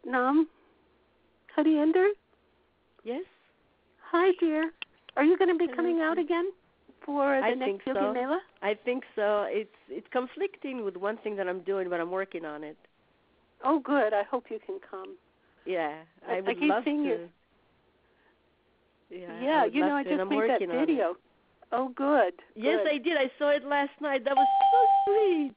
Satnam Hariender? Yes. Hi, dear. Are you going to be coming out again for the next Yogi Mela? I think so. It's conflicting with one thing that I'm doing, but I'm working on it. Oh, good. I hope you can come. Yeah, I would keep love seeing to. You. Yeah, I just made that video. Oh, good. Yes, good. I did. I saw it last night. That was so sweet.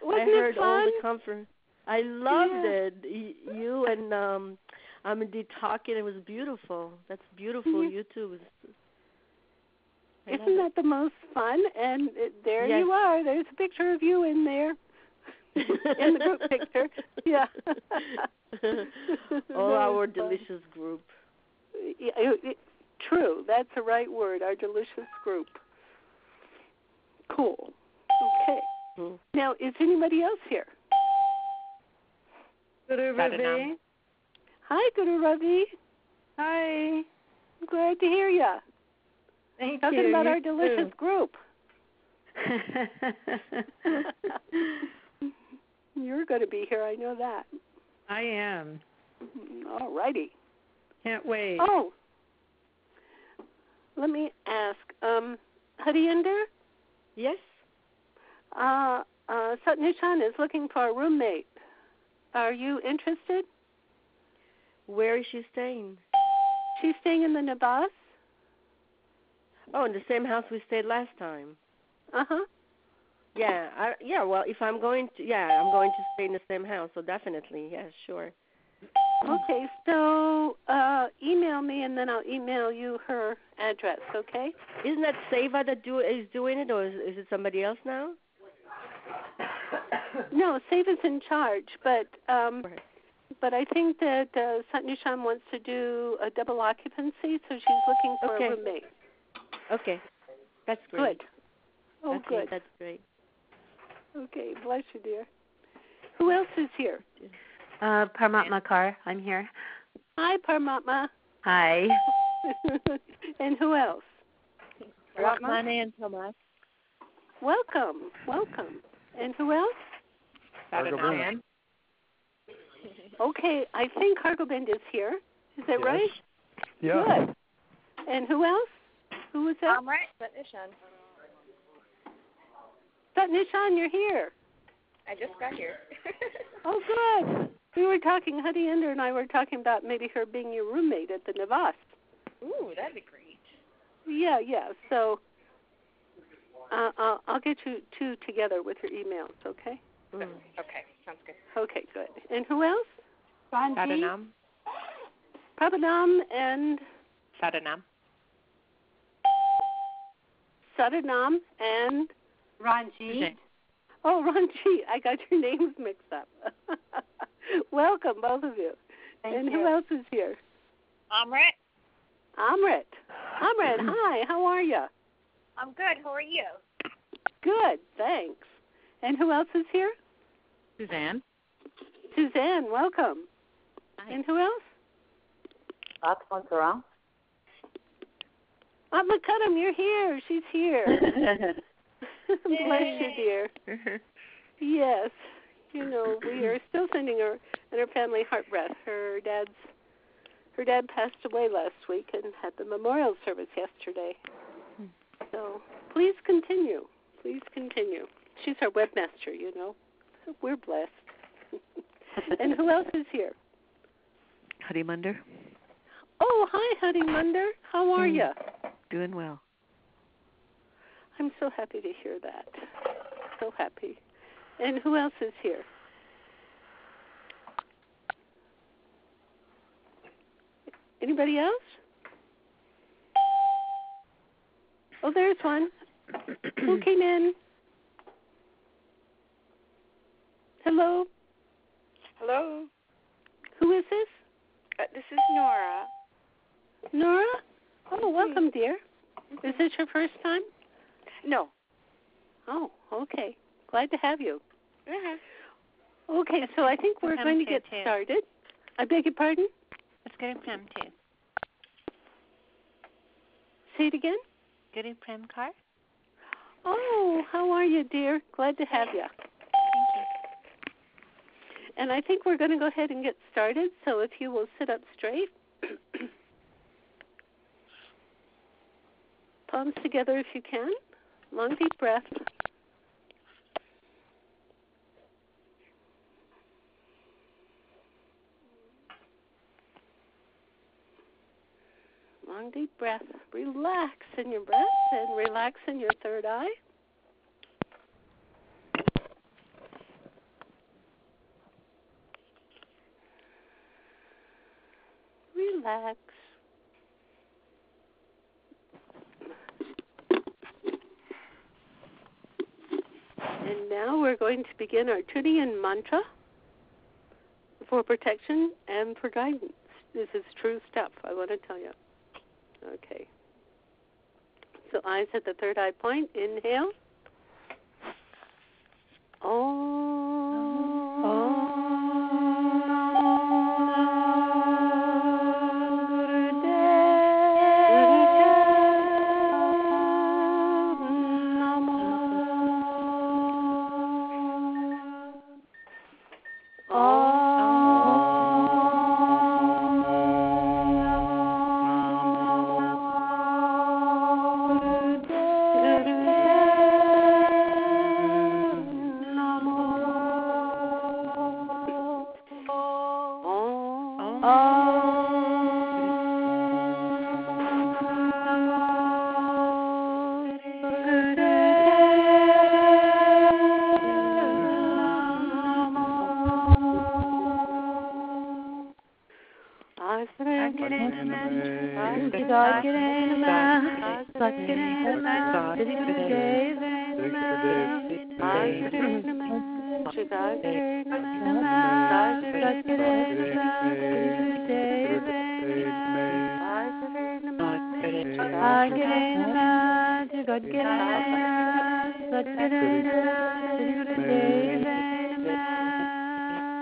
Wasn't I heard it fun? all the comfort. I loved it. You and Amity talking. It was beautiful. That's beautiful. You too. Isn't that the most fun? And there you are. There's a picture of you in there. In the group picture. Yeah. Oh, our delicious group. True. That's the right word. Our delicious group. Cool. Okay. Now, is anybody else here? Guru Ravi. Hi, Guru Ravi. Hi. I'm glad to hear you. Thank Talking you. about You our delicious group. You're going to be here. I know that. I am. All righty. Can't wait. Oh, let me ask. Hariender? Yes? Sri Chand is looking for a roommate. Are you interested? Where is she staying? She's staying in the Navas. Oh, in the same house we stayed last time. Uh-huh. Yeah, well, if I'm going to, I'm going to stay in the same house, so definitely, yeah, sure. Okay, so email me, and then I'll email you her address, okay? Isn't that Seva that is doing it, or is it somebody else now? No, Seva's in charge, but I think that Satnam Chand wants to do a double occupancy, so she's looking for a roommate. Okay, that's great. Good. Oh, good. That's great. Okay, bless you, dear. Who else is here? Paramatma Kaur, I'm here. Hi, Paramatma. Hi. And who else? Rahmani and Thomas. Welcome. And who else? Hargobind. Okay, I think Hargobind is here. Is that right? Yeah. Good. And who else? Who was that? Right, Satnam. Satnam, you're here. I just got here. Oh, good. We were talking, Hariender and I were talking about maybe her being your roommate at the Navas. Ooh, that'd be great. Yeah. So I'll get you two together with your emails, okay? Okay, sounds good. Okay, good. And who else? Sadanam. Prabhanam and? Sadanam. Sadanam and? Ranjit. Oh, Ranjit. I got your names mixed up. Welcome, both of you. Thank you. Who else is here? Amrit. Amrit, hi. How are you? I'm good. How are you? Good, thanks. And who else is here? Suzanne. Suzanne, welcome. Hi. And who else? Atma Makadam, you're here. She's here. Bless you, dear. Yes. We are still sending her and her family heart breath. Her dad passed away last week and had the memorial service yesterday. So please continue. She's our webmaster, So we're blessed. And who else is here? Harimander. Oh, hi, Harimander. How are you? Doing well. I'm so happy to hear that. So happy. And who else is here? Anybody else? Oh, there's one. Who came in? Hello? Hello. Who is this? This is Nora. Nora? Oh, welcome, dear. Is this your first time? No. Oh, okay. Glad to have you. Mm-hmm. Okay, so I think we're going to get started. I beg your pardon? Let's go to Prem too. Say it again? Guru Prem Kaur. Oh, how are you, dear? Glad to have you. Thank you. And I think we're going to go ahead and get started. So if you will sit up straight, palms together if you can. Long, deep breath. Long, deep breath. Relax in your breath and relax in your third eye. Relax. And now we're going to begin our Tudian mantra for protection and for guidance. This is true stuff, I want to tell you. Okay. So eyes at the third eye point. Inhale.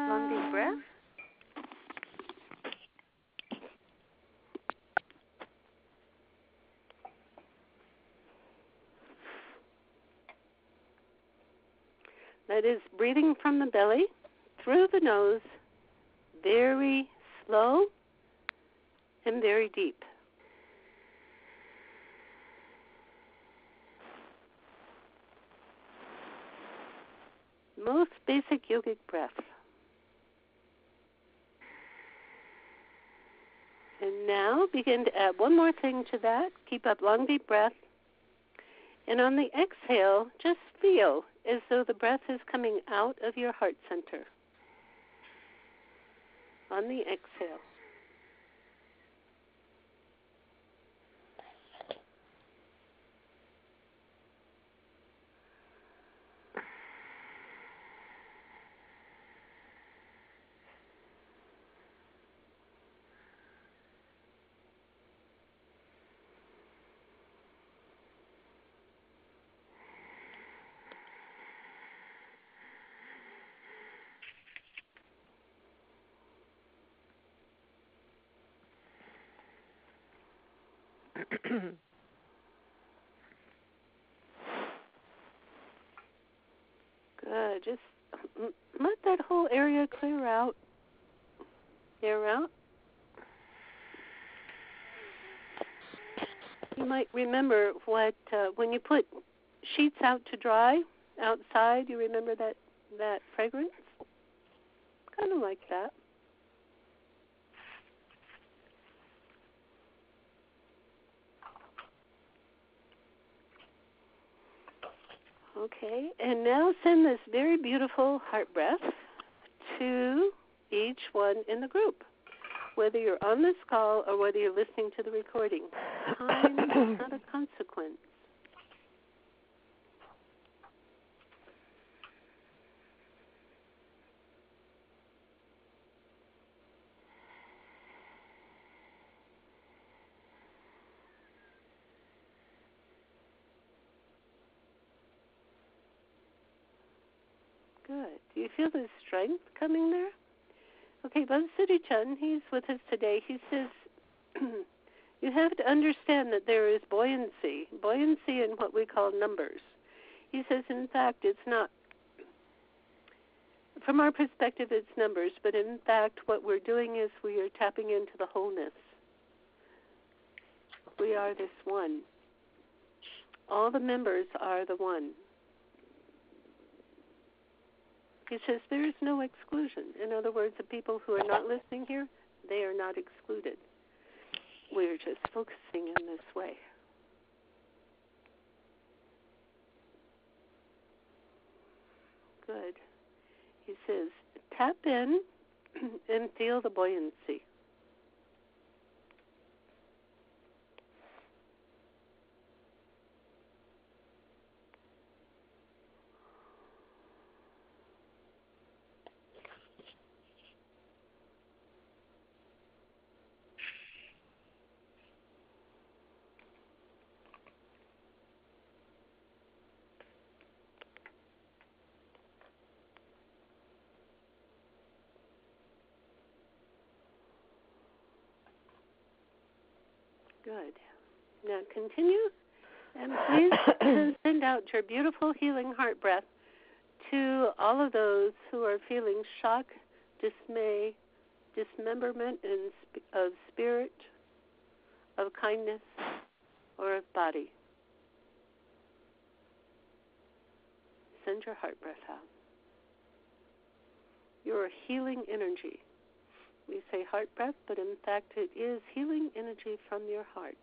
Long deep breath. That is breathing from the belly, through the nose, very slow and very deep. Most basic yogic breath. And now begin to add one more thing to that. Keep up long, deep breath. And on the exhale, just feel as though the breath is coming out of your heart center. On the exhale. Good. Just let that whole area clear out. Air out. You might remember what when you put sheets out to dry outside. You remember that fragrance? Kind of like that. Okay, and now send this very beautiful heart breath to each one in the group, whether you're on this call or whether you're listening to the recording. Time is not a consequence. Good. Do you feel the strength coming there? Okay, Baba Siri Chand, he's with us today. He says, you have to understand that there is buoyancy in what we call numbers. He says, in fact, it's not, from our perspective, it's numbers, but in fact, what we're doing is we are tapping into the wholeness. We are this one. All the members are the one. He says there is no exclusion. In other words, the people who are not listening here, they are not excluded. We're just focusing in this way. Good. He says, tap in and feel the buoyancy. Good. Now continue, and please send out your beautiful healing heart breath to all of those who are feeling shock, dismay, dismemberment of spirit, of kindness, or of body. Send your heart breath out. You're a healing energy. We say heart breath, but in fact it is healing energy from your heart.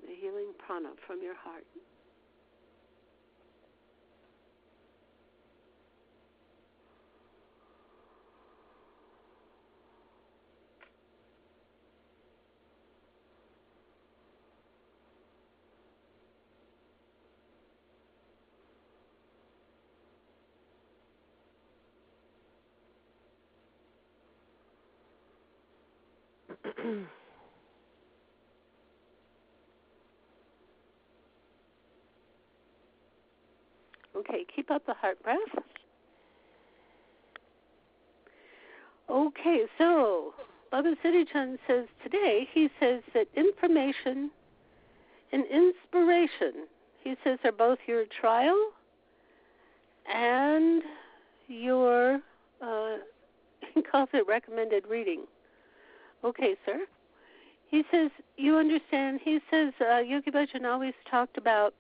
The healing prana from your heart. Okay, keep up the heart breath. Okay, so Baba Siri Chand says today, he says that information and inspiration, he says, are both your trial and your, he calls it recommended reading. Okay, sir. He says, you understand, he says, Yogi Bhajan always talked about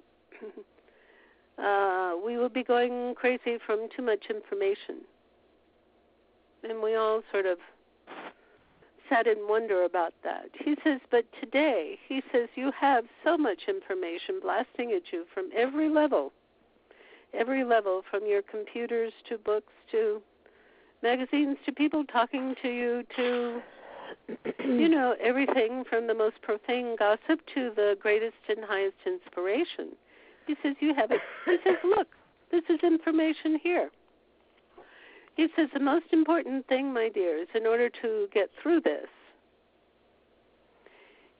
we will be going crazy from too much information. And we all sort of sat in wonder about that. He says, but today, he says, you have so much information blasting at you from every level, from your computers to books to magazines to people talking to you to, you know, everything from the most profane gossip to the greatest and highest inspiration. He says, you have it. He says, look, this is information here. He says, the most important thing, my dears, in order to get through this,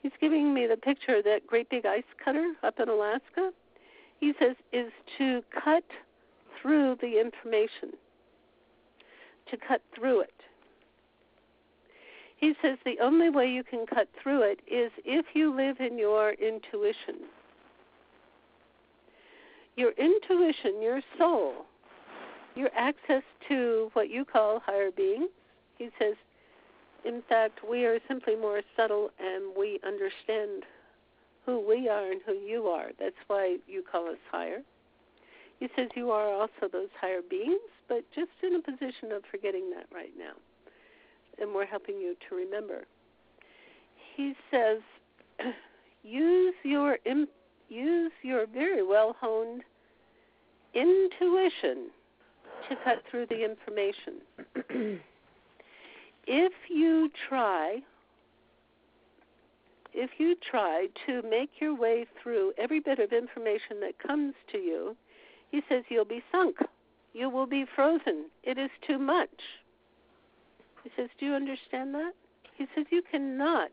he's giving me the picture of that great big ice cutter up in Alaska. He says, is to cut through the information, to cut through it. He says the only way you can cut through it is if you live in your intuition. Your intuition, your soul, your access to what you call higher beings. He says, in fact, we are simply more subtle and we understand who we are and who you are. That's why you call us higher. He says you are also those higher beings, but just in a position of forgetting that right now. And we're helping you to remember. He says, use your very well-honed intuition to cut through the information. If you try to make your way through every bit of information that comes to you, he says you'll be sunk. You will be frozen. It is too much. He says, do you understand that? He says you cannot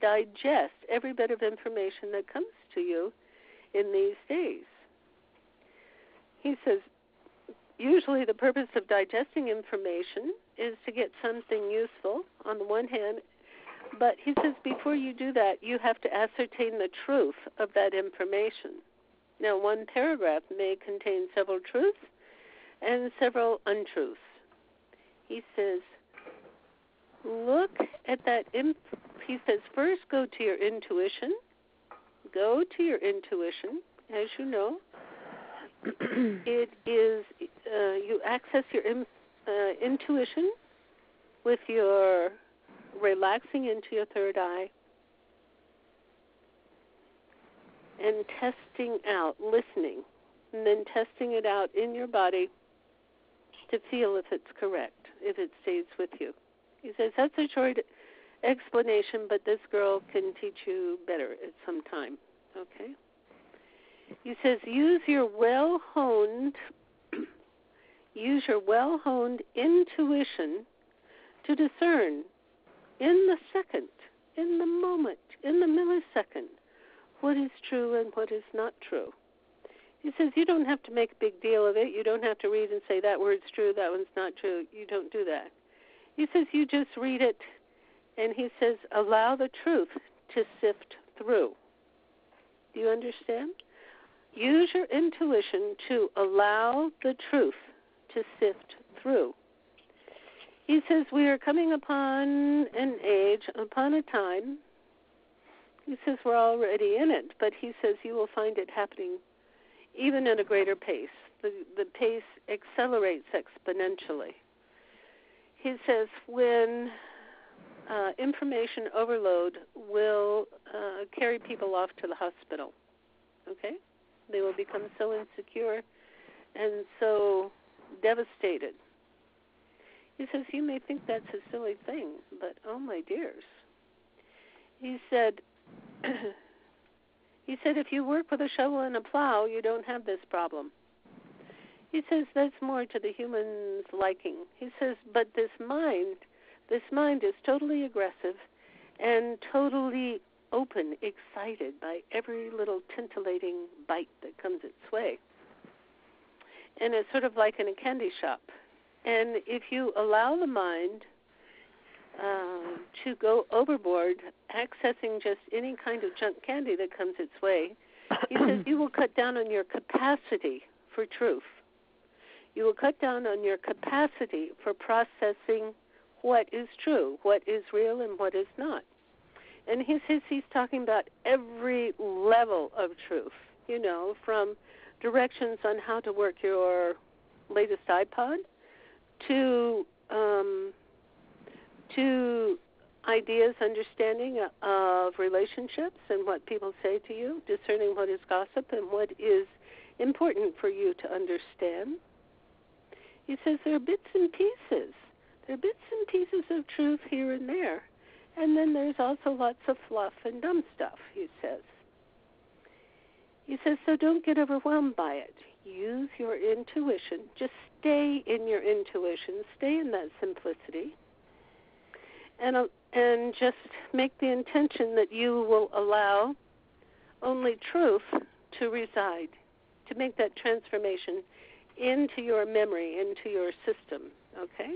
digest every bit of information that comes to you in these days. He says, usually the purpose of digesting information is to get something useful, on the one hand, But he says before you do that, you have to ascertain the truth of that information. Now, one paragraph may contain several truths and several untruths. He says, look at that. He says, first go to your intuition. Go to your intuition. As you know, it is, you access your intuition with your relaxing into your third eye and testing out, listening, and then testing it out in your body to feel if it's correct, if it stays with you. He says that's a short explanation, but this girl can teach you better at some time, okay? He says use your well-honed intuition to discern in the second, in the moment, in the millisecond, what is true and what is not true. He says you don't have to make a big deal of it. You don't have to read and say that word's true, that one's not true. You don't do that. He says you just read it, and he says allow the truth to sift through. Do you understand? Use your intuition to allow the truth to sift through. He says we are coming upon an age, upon a time. He says we're already in it, but he says you will find it happening even at a greater pace. The pace accelerates exponentially. He says when information overload will carry people off to the hospital, okay? They will become so insecure and so devastated. He says, you may think that's a silly thing, but oh my dears. He said, if you work with a shovel and a plow, you don't have this problem. He says that's more to the human's liking. He says, but this mind is totally aggressive and totally open, excited by every little titillating bite that comes its way. And it's sort of like in a candy shop. And if you allow the mind to go overboard, accessing just any kind of junk candy that comes its way, he says you will cut down on your capacity for truth. You will cut down on your capacity for processing what is true, what is real, and what is not. And he says he's talking about every level of truth, you know, from directions on how to work your latest iPod to ideas, understanding of relationships and what people say to you, discerning what is gossip and what is important for you to understand. He says there are bits and pieces. There are bits and pieces of truth here and there. And then there's also lots of fluff and dumb stuff, he says. He says, so don't get overwhelmed by it. Use your intuition. Just stay in your intuition. Stay in that simplicity. And just make the intention that you will allow only truth to reside, to make that transformation into your memory, into your system, okay?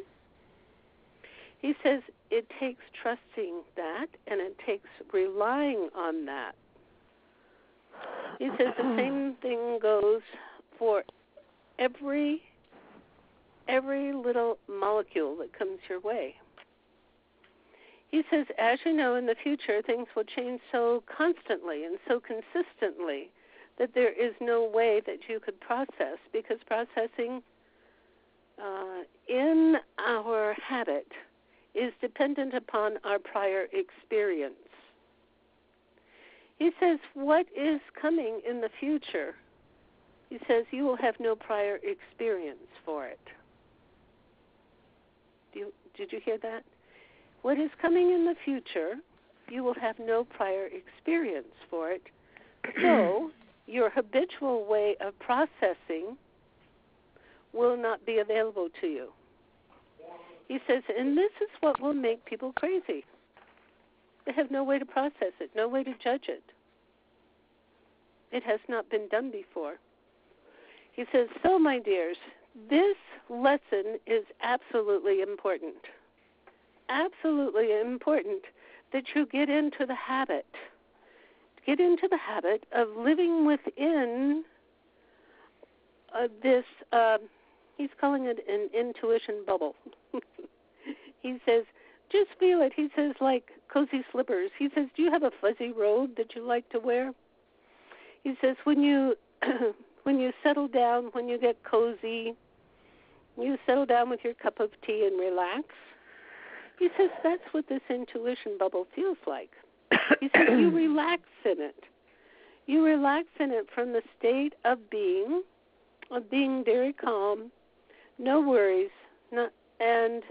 He says it takes trusting that, and it takes relying on that. He says the same thing goes for every little molecule that comes your way. He says, as you know, in the future, things will change so constantly and so consistently that there is no way that you could process, because processing in our habit is dependent upon our prior experience. He says, what is coming in the future? He says, you will have no prior experience for it. Did you hear that? What is coming in the future, you will have no prior experience for it. So your habitual way of processing will not be available to you. He says, and this is what will make people crazy. They have no way to process it, no way to judge it. It has not been done before. He says, so my dears, this lesson is absolutely important. Absolutely important that you get into the habit. Get into the habit of living within this, he's calling it an intuition bubble. He says, just feel it. He says, like cozy slippers. He says, do you have a fuzzy robe that you like to wear? He says, when you when you settle down, when you get cozy, you settle down with your cup of tea and relax. He says, that's what this intuition bubble feels like. He says, you relax in it. You relax in it from the state of being very calm, no worries, and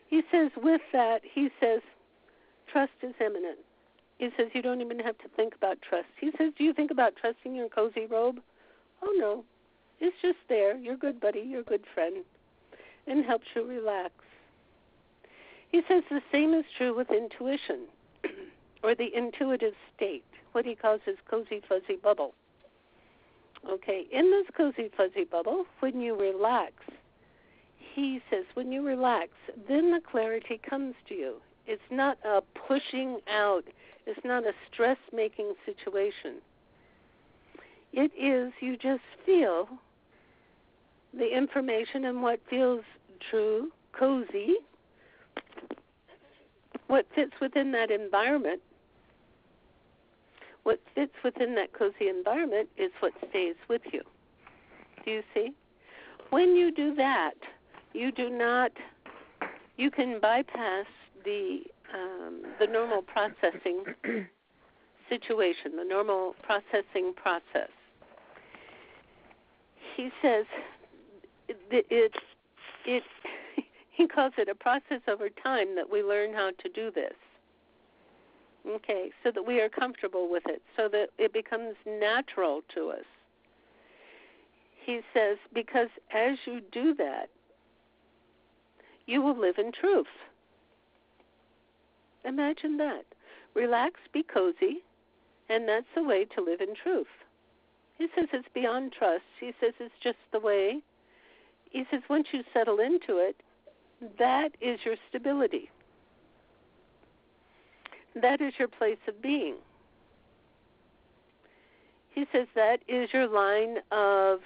he says with that, he says, trust is imminent. He says, you don't even have to think about trust. He says, do you think about trusting your cozy robe? Oh, no. It's just there. You're good buddy. You're good friend. And helps you relax. He says the same is true with intuition, or the intuitive state, what he calls his cozy fuzzy bubble. Okay, in this cozy fuzzy bubble, when you relax, he says, when you relax, then the clarity comes to you. It's not a pushing out. It's not a stress-making situation. It is, you just feel the information and what feels true, cozy, what fits within that environment. What fits within that cozy environment is what stays with you. Do you see? When you do that, you can bypass the normal processing situation, the normal processing process. He says he calls it a process over time that we learn how to do this. Okay, so that we are comfortable with it, so that it becomes natural to us. He says, because as you do that, you will live in truth. Imagine that. Relax, be cozy, and that's the way to live in truth. He says it's beyond trust. He says it's just the way. He says once you settle into it, that is your stability. That is your place of being. He says that is your line of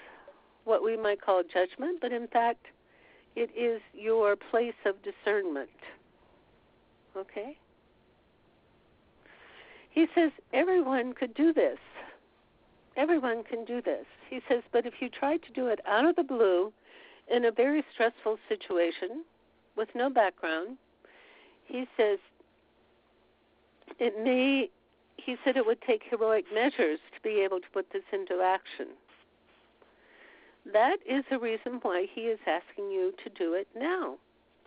what we might call judgment, but in fact, it is your place of discernment. Okay? He says everyone could do this. Everyone can do this. He says, but if you try to do it out of the blue in a very stressful situation with no background, he says, he said it would take heroic measures to be able to put this into action. That is the reason why he is asking you to do it now,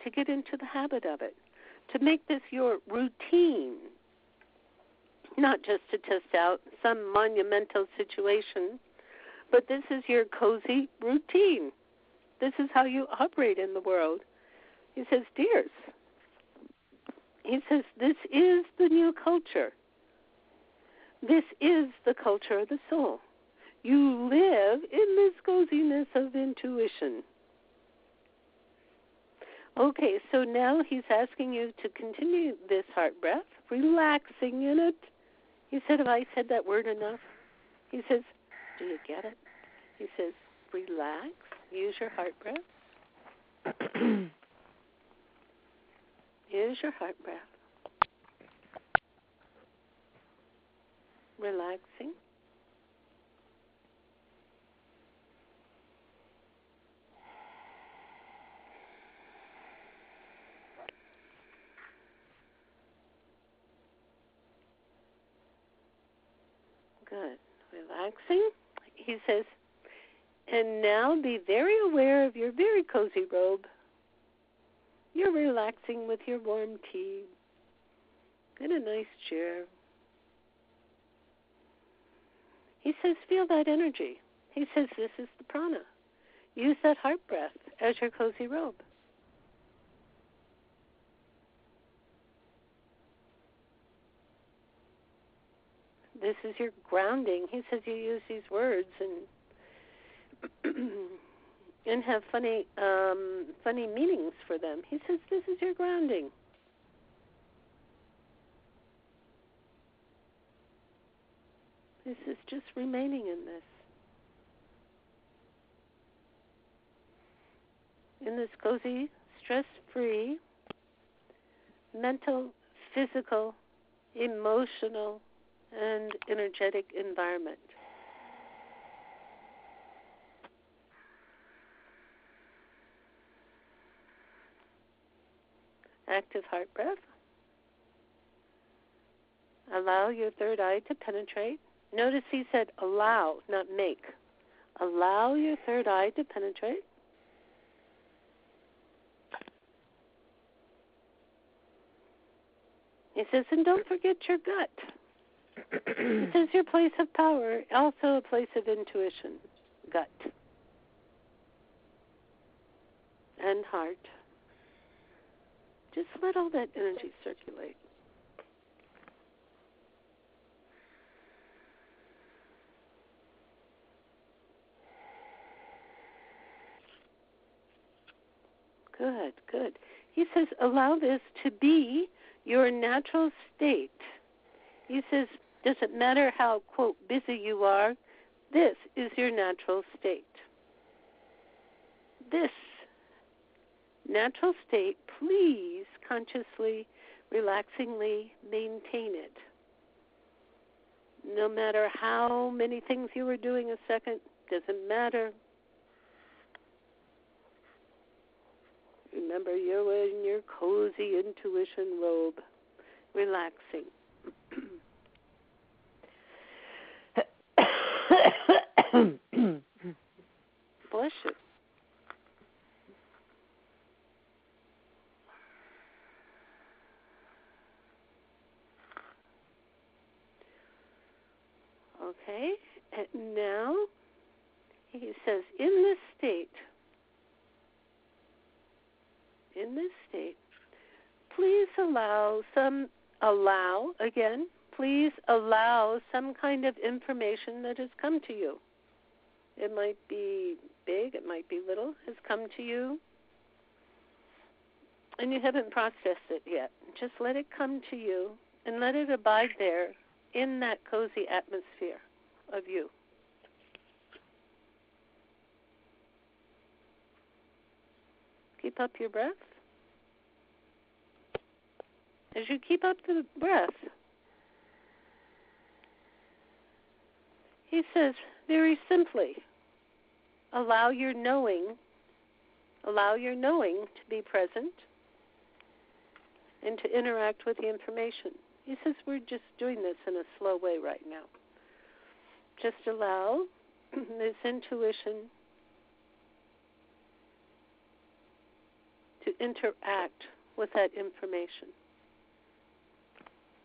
to get into the habit of it, to make this your routine, not just to test out some monumental situation, but this is your cozy routine. This is how you operate in the world. He says, dears, he says, this is the new culture. This is the culture of the soul. You live in this coziness of intuition. Okay, so now he's asking you to continue this heart breath, relaxing in it. He said, have I said that word enough? He says, do you get it? He says, relax, use your heart breath. Use your heart breath. Relaxing. Good. Relaxing. He says, and now be very aware of your very cozy robe. You're relaxing with your warm tea in a nice chair. He says, feel that energy. He says, this is the prana. Use that heart breath as your cozy robe. This is your grounding. He says you use these words and have funny meanings for them. He says this is your grounding. This is just remaining in this cozy, stress-free, mental, physical, emotional, and energetic environment. Active heart breath. Allow your third eye to penetrate. Notice he said allow, not make. Allow your third eye to penetrate. He says, and don't forget your gut. He says your place of power, also a place of intuition, gut and heart. Just let all that energy circulate. Good, good. He says, allow this to be your natural state. He says, doesn't matter how, quote, busy you are, this is your natural state. This natural state, please consciously, relaxingly maintain it. No matter how many things you were doing a second, doesn't matter. Remember, you're in your cozy intuition robe, relaxing. Bless you. Okay, and now he says, in this state, please allow some kind of information that has come to you. It might be big, it might be little, has come to you, and you haven't processed it yet. Just let it come to you and let it abide there in that cozy atmosphere of you. Keep up your breath. As you keep up the breath, he says very simply, allow your knowing to be present and to interact with the information. He says we're just doing this in a slow way right now. Just allow this intuition to interact with that information.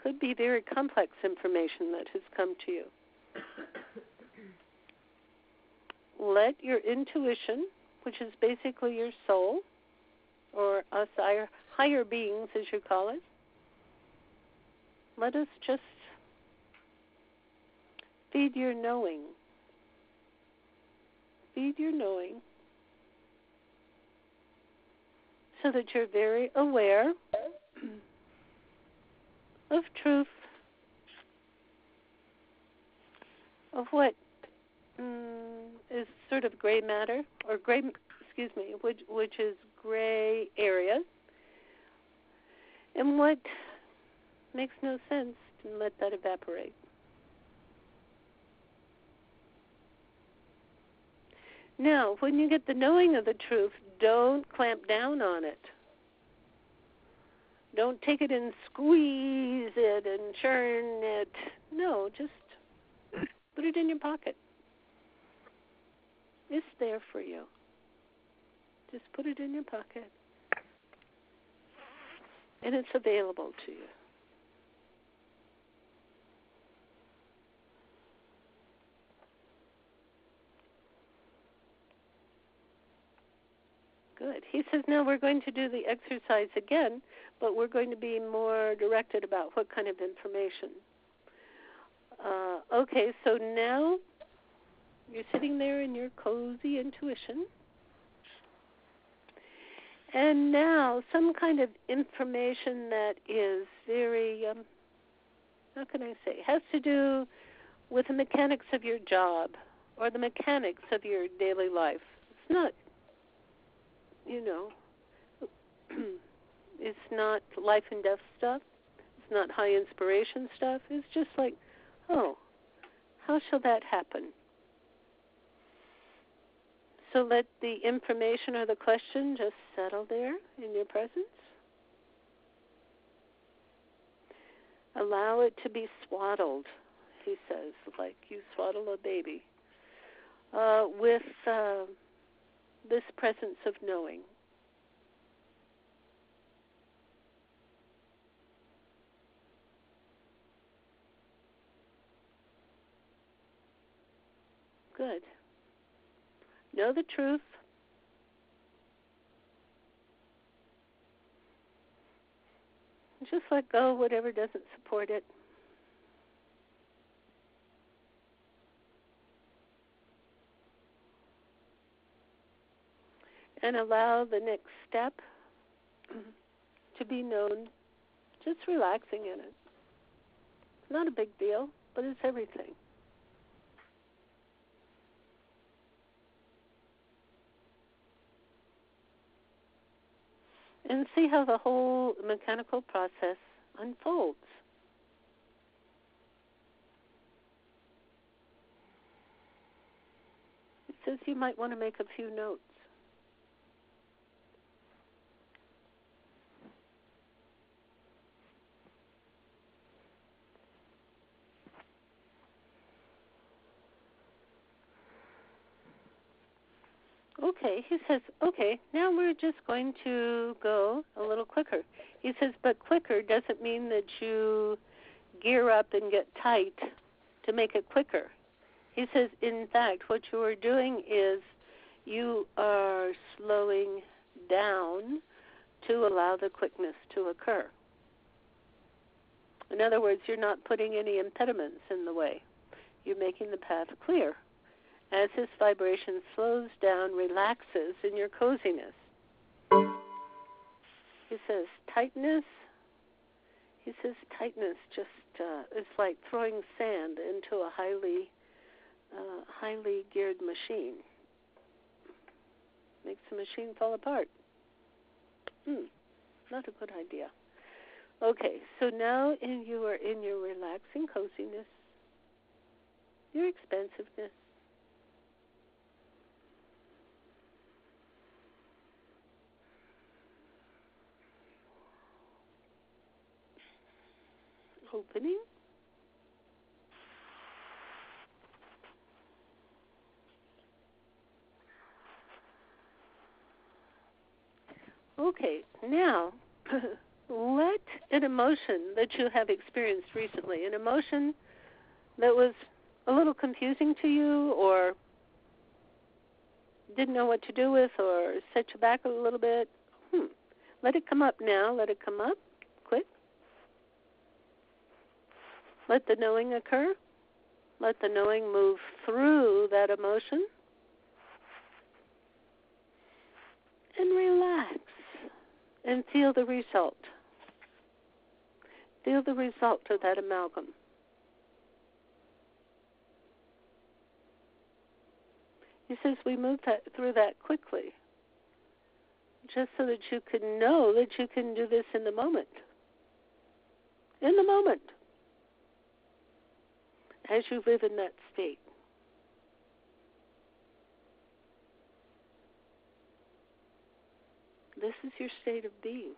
Could be very complex information that has come to you. Let your intuition, which is basically your soul, or us higher beings as you call it, let us just feed your knowing. Feed your knowing so that you're very aware of truth, of what is sort of gray matter, or which is gray area, and what makes no sense, and let that evaporate. Now, when you get the knowing of the truth, don't clamp down on it. Don't take it and squeeze it and churn it. No, just put it in your pocket. It's there for you. Just put it in your pocket. And it's available to you. Good. He says, now we're going to do the exercise again, but we're going to be more directed about what kind of information. Okay, so now you're sitting there in your cozy intuition. And now some kind of information that is very, how can I say, has to do with the mechanics of your job or the mechanics of your daily life. It's not, it's not life and death stuff. It's not high inspiration stuff. It's just like, oh, how shall that happen? So let the information or the question just settle there in your presence. Allow it to be swaddled, he says, like you swaddle a baby, with this presence of knowing. Good. Know the truth. Just let go of whatever doesn't support it. And allow the next step to be known, just relaxing in it. It's not a big deal, but it's everything. And see how the whole mechanical process unfolds. It says you might want to make a few notes. Okay, he says, okay, now we're just going to go a little quicker. He says, but quicker doesn't mean that you gear up and get tight to make it quicker. He says, in fact, what you are doing is you are slowing down to allow the quickness to occur. In other words, you're not putting any impediments in the way. You're making the path clear. As his vibration slows down, relaxes in your coziness. He says tightness just is like throwing sand into a highly geared machine. Makes the machine fall apart. Not a good idea. Okay, so now you are in your relaxing coziness, your expansiveness. Opening. Okay, now let an emotion that you have experienced recently, an emotion that was a little confusing to you or didn't know what to do with or set you back a little bit, let it come up now. Let it come up. Quick. Let the knowing occur. Let the knowing move through that emotion. And relax. And feel the result. Feel the result of that amalgam. He says we move through that quickly, just so that you can know that you can do this in the moment. In the moment. As you live in that state. This is your state of being.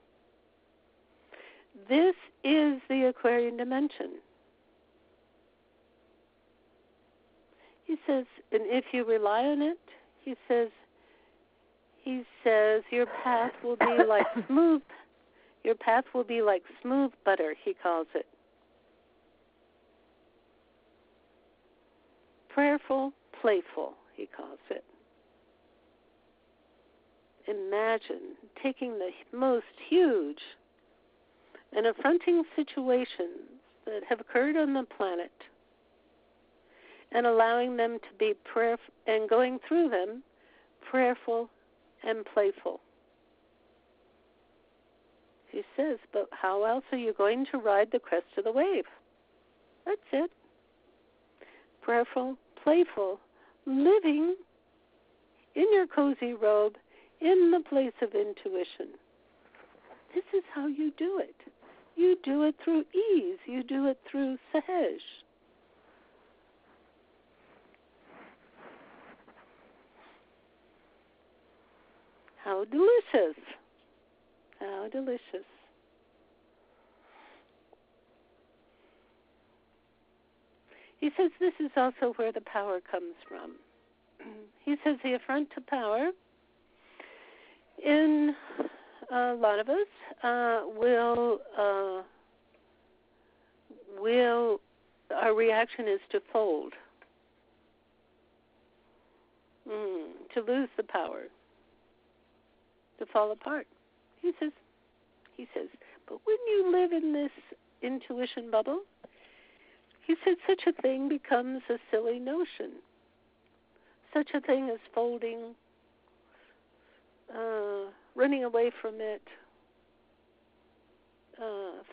This is the Aquarian dimension. He says, and if you rely on it, he says your path will be like smooth. Your path will be like smooth butter, he calls it. Prayerful, playful, he calls it. Imagine taking the most huge and affronting situations that have occurred on the planet and allowing them to be prayerful and going through them prayerful and playful. He says, but how else are you going to ride the crest of the wave? That's it. prayerful, playful, living in your cozy robe in the place of intuition. This is how you do it. You do it through ease. You do it through sahaj. How delicious. How delicious. He says this is also where the power comes from. He says the affront to power in a lot of us our reaction is to fold, to lose the power, to fall apart. He says, but when you live in this intuition bubble, he said such a thing becomes a silly notion. Such a thing as folding, running away from it,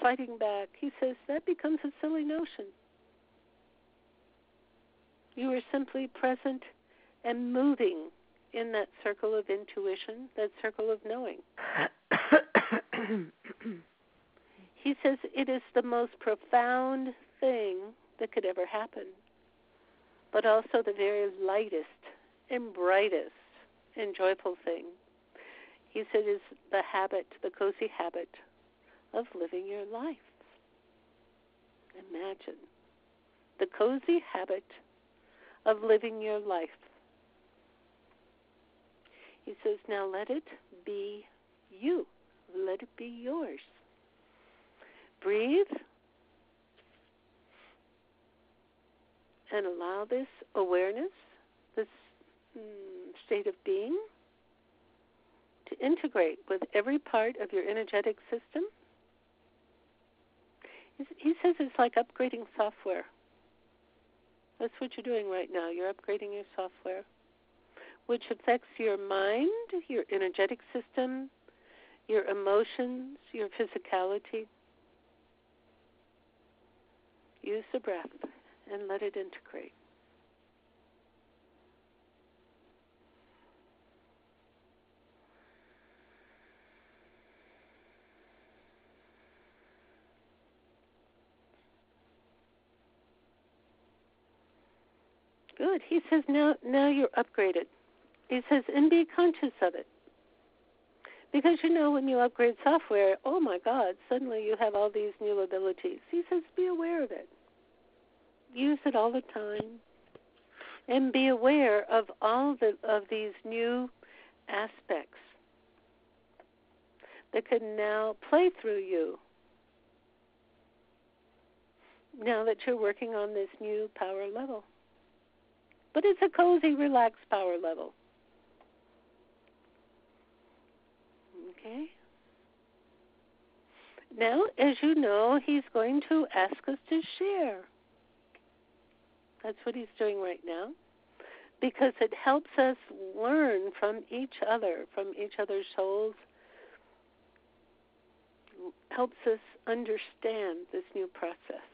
fighting back. He says that becomes a silly notion. You are simply present and moving in that circle of intuition, that circle of knowing. He says it is the most profound thing that could ever happen, but also the very lightest and brightest and joyful thing. He said is the habit, the cozy habit of living your life. Imagine the cozy habit of living your life. He says, now let it be you. Let it be yours. Breathe and allow this awareness, this state of being, to integrate with every part of your energetic system. He says it's like upgrading software. That's what you're doing right now. You're upgrading your software, which affects your mind, your energetic system, your emotions, your physicality. Use the breath and let it integrate. Good. He says now you're upgraded. He says, and be conscious of it. Because, when you upgrade software, oh my God, suddenly you have all these new abilities. He says, be aware of it. Use it all the time. And be aware of all of these new aspects that can now play through you now that you're working on this new power level. But it's a cozy, relaxed power level. Okay? Now, as you know, he's going to ask us to share. That's what he's doing right now, because it helps us learn from each other, from each other's souls, helps us understand this new process.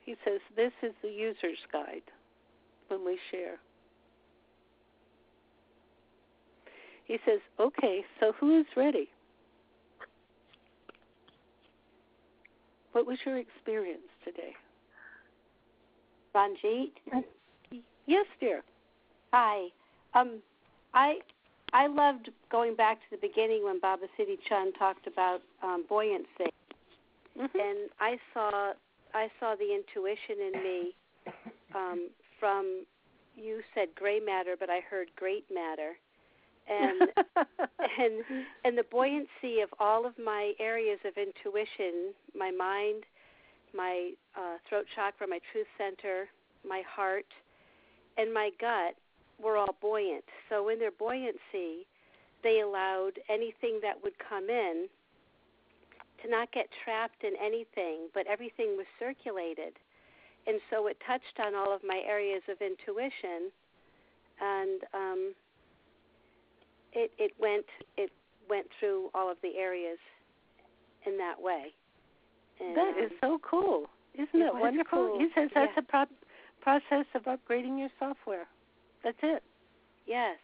He says this is the user's guide when we share. He says, okay, so who is ready? What was your experience today? Ranjit? Yes, dear. Hi. I loved going back to the beginning when Baba Siri Chand talked about buoyancy. Mm-hmm. And I saw the intuition in me from, you said gray matter, but I heard great matter. And and the buoyancy of all of my areas of intuition, my mind, my throat chakra, my truth center, my heart, and my gut were all buoyant. So in their buoyancy, they allowed anything that would come in to not get trapped in anything, but everything was circulated. And so it touched on all of my areas of intuition, and it went through all of the areas in that way. And, that is so cool. Isn't it wonderful? Cool. He says that's process of upgrading your software. That's it. Yes.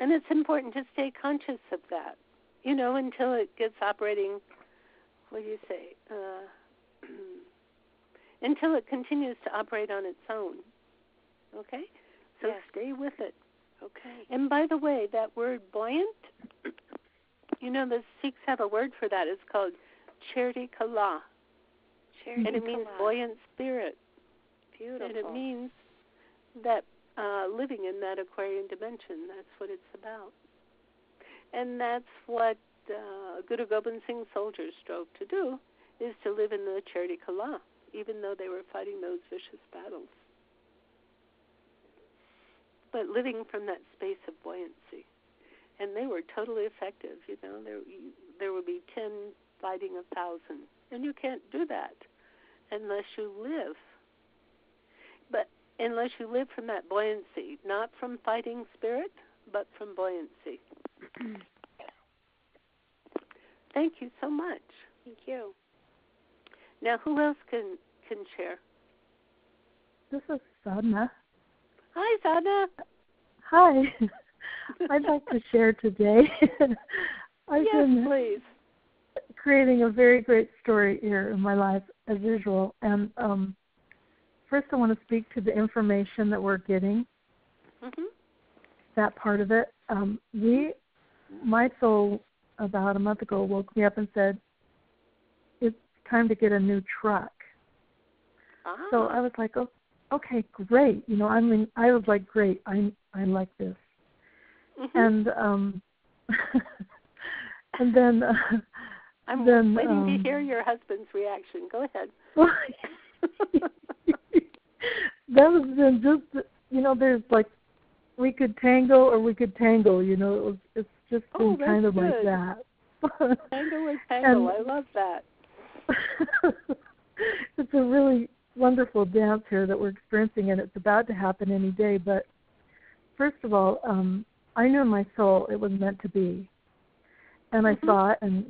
And it's important to stay conscious of that, until it gets operating, what do you say, until it continues to operate on its own. Okay? So stay with it. Okay. And by the way, that word buoyant, the Sikhs have a word for that. It's called chardi kala. And it means buoyant spirit. Beautiful. And it means that living in that Aquarian dimension, that's what it's about. And that's what Guru Gobind Singh's soldiers strove to do, is to live in the chardi kala, even though they were fighting those vicious battles. But living from that space of buoyancy. And they were totally effective. There would be 10 fighting 1,000. And you can't do that unless you live. But unless you live from that buoyancy, not from fighting spirit, but from buoyancy. Thank you so much. Thank you. Now, who else can share? This is Sadhna. Hi, Sadhna. Hi. I'd like to share today. I've been please. Creating a very great story here in my life, as usual. And first I want to speak to the information that we're getting, that part of it. My soul, about a month ago, woke me up and said, it's time to get a new truck. So I was like, oh, okay, great. I was like, great, I like this. And and then I'm waiting to hear your husband's reaction. Go ahead. That was then just, there's like, we could tango or we could tangle, it's just been kind of good. like that. Tango or tango, I love that. It's a really wonderful dance here that we're experiencing, and it's about to happen any day. But first of all, I knew in my soul it was meant to be. And I saw it, and,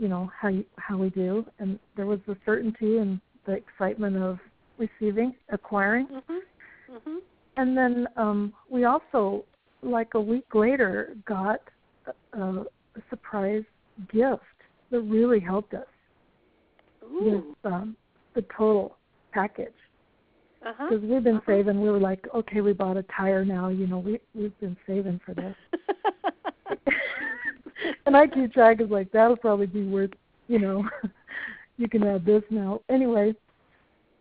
how we do. And there was the certainty and the excitement of receiving, acquiring. And then we also, like a week later, got a surprise gift that really helped us with the total package. Because we've been saving. We were like, okay, we bought a tire now. We've been saving for this. And I keep track of like, that'll probably be worth, you can have this now. Anyway,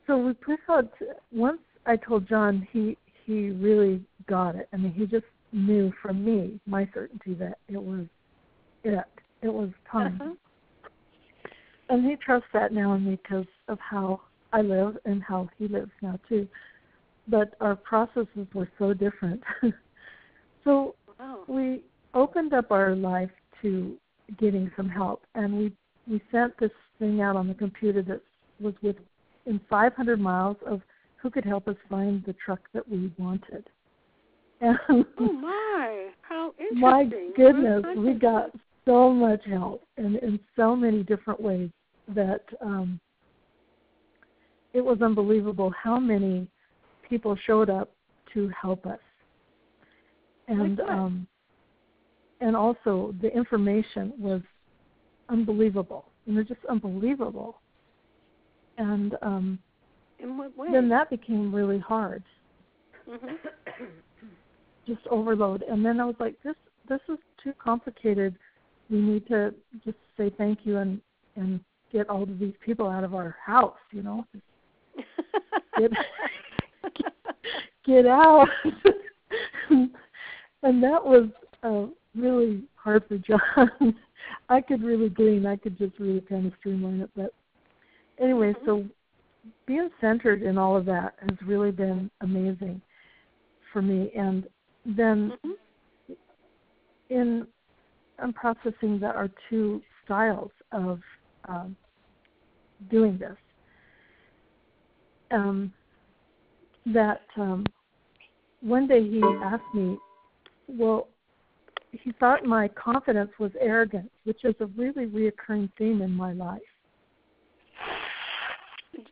so we put out, once I told John, he really got it. I mean, he just knew from me, my certainty, that it was it. It was time. And he trusts that now in me because of how I live and how he lives now too. But our processes were so different. So we opened up our life to getting some help, and we sent this thing out on the computer that was within 500 miles of who could help us find the truck that we wanted. And oh my, how interesting. My goodness, we got so much help and in so many different ways that it was unbelievable how many people showed up to help us. And also the information was unbelievable. Just unbelievable. And in what way? Then that became really hard. Just overload. And then I was like, this is too complicated. We need to just say thank you and get all of these people out of our house, Get out. And that was really hard for John. I could really glean. I could just really kind of streamline it. But anyway, so being centered in all of that has really been amazing for me. And then I'm processing that are two styles of doing this. One day he asked me, well, he thought my confidence was arrogant, which is a really reoccurring theme in my life.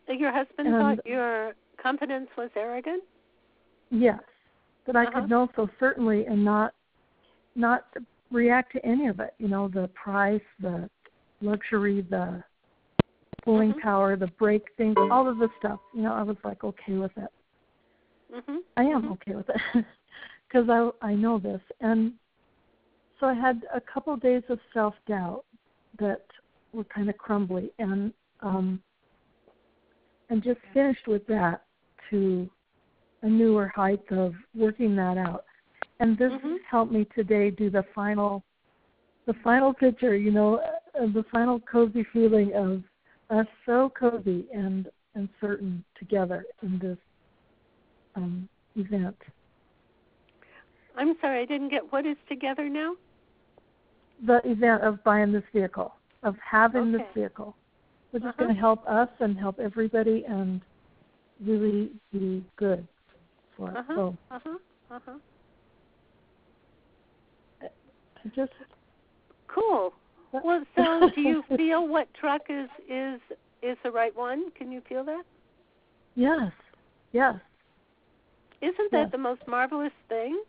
Your husband thought your confidence was arrogant? Yes, that I could know so certainly and not react to any of it. You know, the price, the luxury, the pulling power, the brake things, all of the stuff. You know, I was like okay with it. I am okay with it because I know this. And so I had a couple of days of self-doubt that were kind of crumbly, and just finished with that to a newer height of working that out. And this helped me today do the final picture, you know, the final cozy feeling of us so cozy and certain together in this event. I'm sorry, I didn't get what is together now? The event of buying this vehicle, of having this vehicle, which is going to help us and help everybody and really be good for us. So, just cool. Well, so do you feel what truck is the right one? Can you feel that? Yes. Isn't that the most marvelous thing?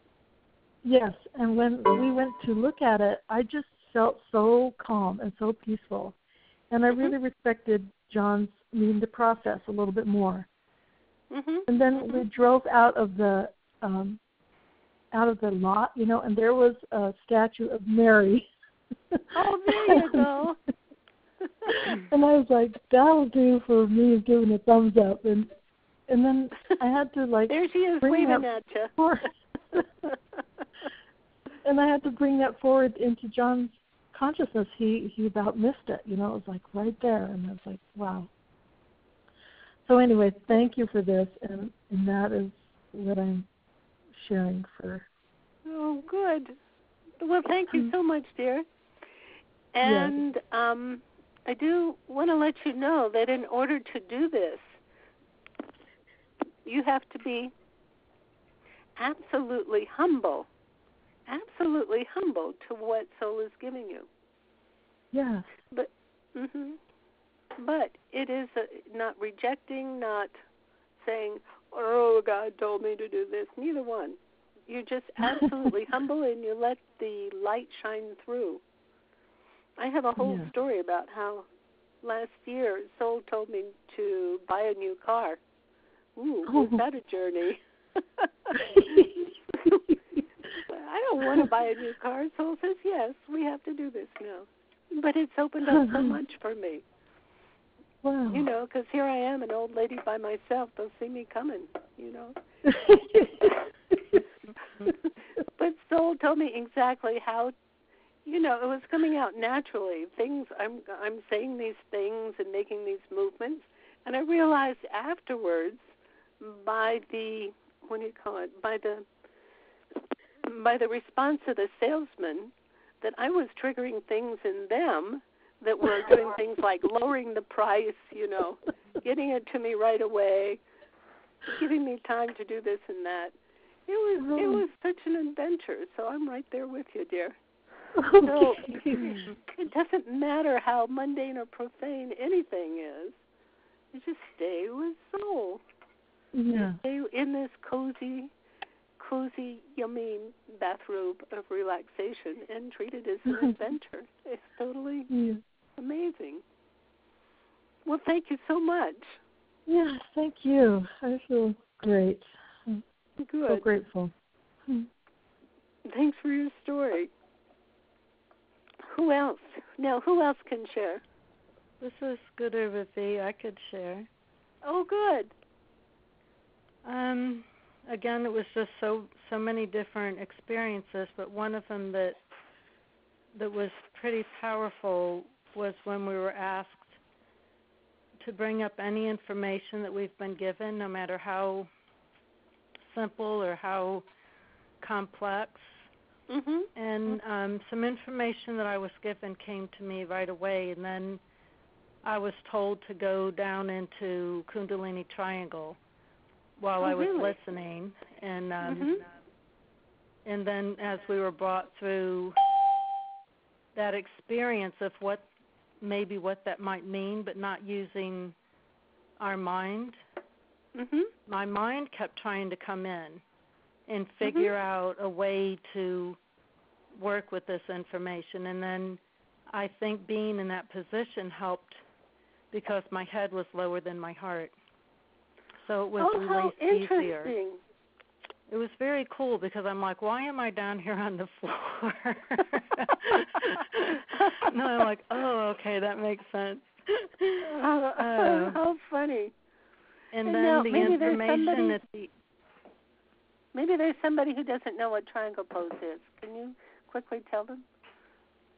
Yes, and when we went to look at it, I just felt so calm and so peaceful. And I really respected John's needing to process a little bit more. And then we drove out of the lot, you know, and there was a statue of Mary. Oh, there you go. And I was like, that'll do for me giving a thumbs up. And then I had to there she is waving at you. And I had to bring that forward into John's consciousness. He about missed it, you know. It was like right there, and I was like, wow. So anyway, thank you for this, and that is what I'm sharing for. Oh, good. Well, thank you so much, dear. And I do want to let you know that in order to do this, you have to be absolutely humble to what Soul is giving you. Yes. But it is not rejecting, not saying, oh, God told me to do this. Neither one. You're just absolutely humble, and you let the light shine through. I have a whole story about how last year Soul told me to buy a new car. Ooh, was that a journey? I don't want to buy a new car. Soul says, yes, we have to do this now. But it's opened up so much for me. Wow. You know, because here I am, an old lady by myself. They'll see me coming, you know. But Soul told me exactly how, you know, it was coming out naturally. I'm saying these things and making these movements. And I realized afterwards by the, by the response of the salesman that I was triggering things in them that were doing things like lowering the price, you know, getting it to me right away, giving me time to do this and that. It was such an adventure, so I'm right there with you, dear. So it doesn't matter how mundane or profane anything is. You just stay with Soul. Yeah. Stay in this cozy, yummy bathrobe of relaxation and treat it as an adventure. It's totally amazing. Well, thank you so much. Yeah, thank you. I feel great. Good. So grateful. Thanks for your story. Who else? Now, who else can share? This is Scooter with V. I could share. Oh, good. Again, it was just so many different experiences, but one of them that was pretty powerful was when we were asked to bring up any information that we've been given, no matter how simple or how complex. And some information that I was given came to me right away, and then I was told to go down into Kundalini Triangle while I was listening, and then as we were brought through that experience of what that might mean, but not using our mind my mind kept trying to come in and figure out a way to work with this information. And then I think being in that position helped because my head was lower than my heart. So it was released easier. It was very cool because I'm like, why am I down here on the floor? No, I'm like, oh, okay, that makes sense. How funny. And then now, the information at the... Maybe there's somebody who doesn't know what triangle pose is. Can you quickly tell them?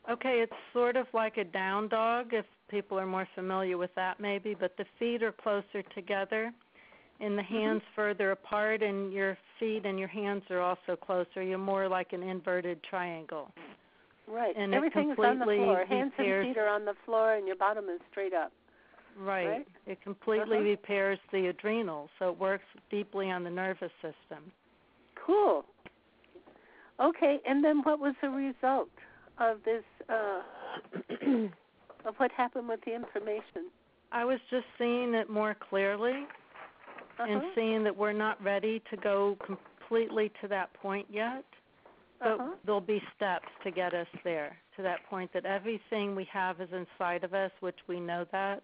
Okay, it's sort of like a down dog, if people are more familiar with that maybe, but the feet are closer together and the hands further apart, and your feet and your hands are also closer. You're more like an inverted triangle. Right. And everything's on the floor. Hands and feet are on the floor, and your bottom is straight up. Right. It completely repairs the adrenals, so it works deeply on the nervous system. Cool. Okay, and then what was the result of this, of what happened with the information? I was just seeing it more clearly and seeing that we're not ready to go completely to that point yet, but there'll be steps to get us there, to that point that everything we have is inside of us, which we know that,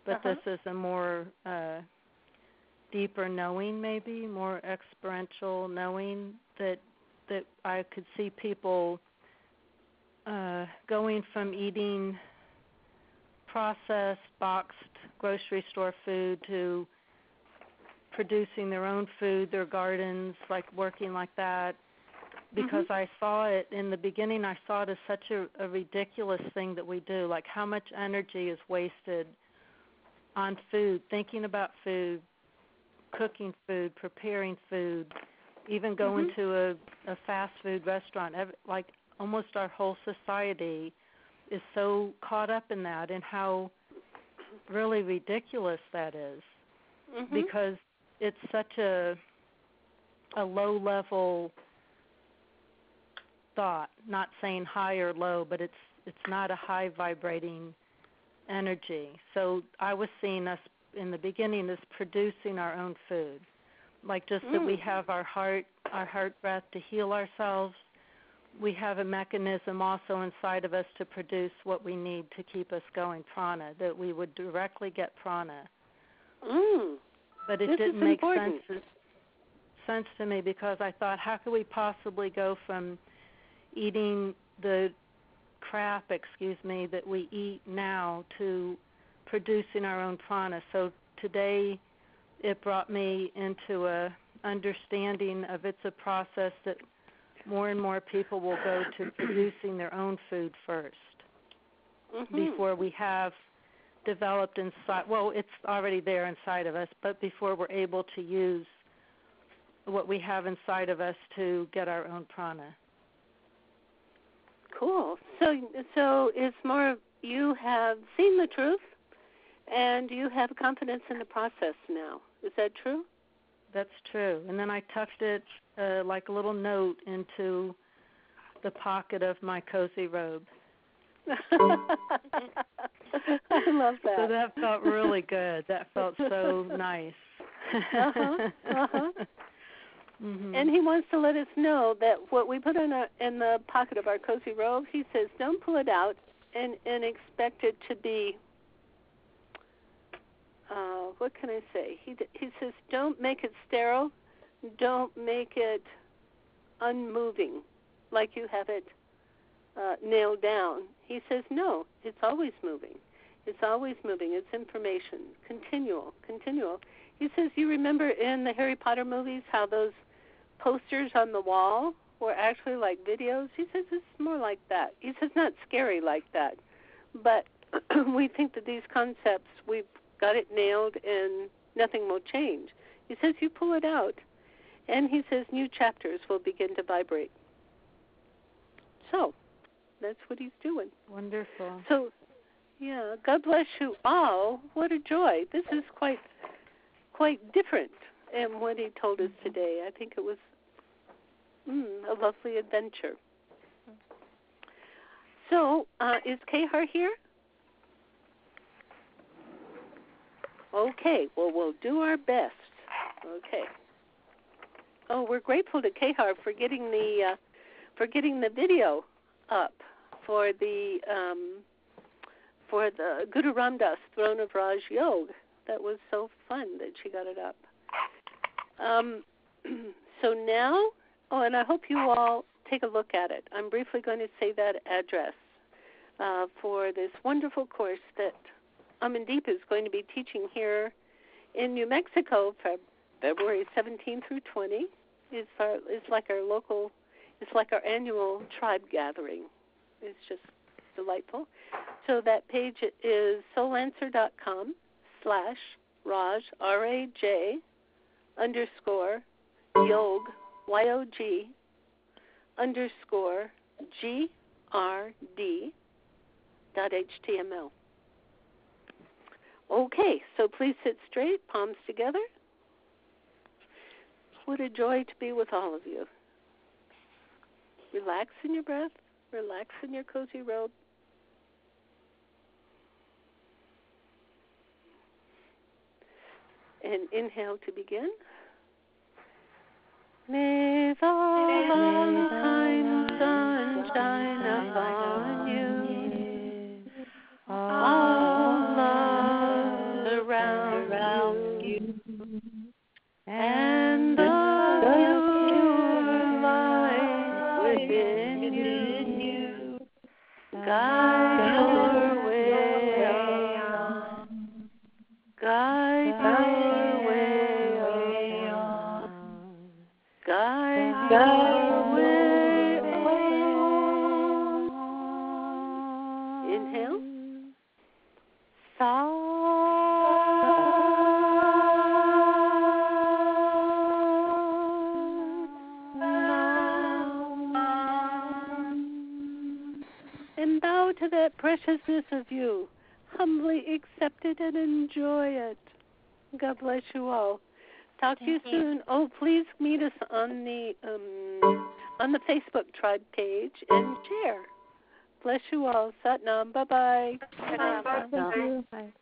but this is a more deeper knowing maybe, more experiential knowing that I could see people going from eating processed, boxed grocery store food to producing their own food, their gardens, like working like that. Because I saw it in the beginning, I saw it as such a ridiculous thing that we do, like how much energy is wasted on food, thinking about food, cooking food, preparing food, even going to a fast food restaurant. Like almost our whole society is so caught up in that and how really ridiculous that is because it's such a low-level thought, not saying high or low, but it's not a high-vibrating energy. So I was seeing us in the beginning as producing our own food, like just that we have our heart breath to heal ourselves. We have a mechanism also inside of us to produce what we need to keep us going, prana, that we would directly get prana. But it didn't make sense to me because I thought, how could we possibly go from eating the crap, that we eat now to producing our own prana? So today it brought me into a understanding of it's a process that more and more people will go to producing their own food first before we have developed inside. Well, it's already there inside of us, but before we're able to use what we have inside of us to get our own prana. Cool. So it's more you have seen the truth and you have confidence in the process now. Is that true? That's true. And then I tucked it like a little note into the pocket of my cozy robe. I love that. So that felt really good. That felt so nice. And he wants to let us know that what we put in the pocket of our cozy robe, he says, don't pull it out and expect it to be, what can I say? He says, don't make it sterile. Don't make it unmoving, like you have it nailed down. He says, no, it's always moving. It's always moving. It's information, continual. He says, you remember in the Harry Potter movies how those posters on the wall were actually like videos? He says it's more like that. He says not scary like that, but we think that these concepts, we've got it nailed and nothing will change. He says you pull it out, and he says new chapters will begin to vibrate. So that's what he's doing. Wonderful. So, yeah, God bless you all. What a joy. This is quite different in what he told us today. I think it was a lovely adventure. So, is Kehar here? Okay, well, we'll do our best. Okay. Oh, we're grateful to Kehar for getting the video up for the Guru Ramdas Throne of Raj Yog. That was so fun that she got it up. So now, and I hope you all take a look at it. I'm briefly going to say that address for this wonderful course that Amandeep is going to be teaching here in New Mexico for February 17 through 20. It's like our annual tribe gathering. It's just delightful. So that page is soulanswer.com/Raj, R-A-J, _ Yog, Y-O-G, _ GRD.html. Okay, so please sit straight, palms together. What a joy to be with all of you. Relax in your breath. Relax in your cozy robe. And inhale to begin. May the loving sun shine upon you. All love around you. And the pure light within you. Guide your way on. Guide your way on. Guide your way on. Inhale. And bow to that preciousness of you. Humbly accept it and enjoy it. God bless you all. Talk to you soon. Oh, please meet us on the Facebook tribe page and share. Bless you all. Satnam. Bye-bye. Thank you. Bye.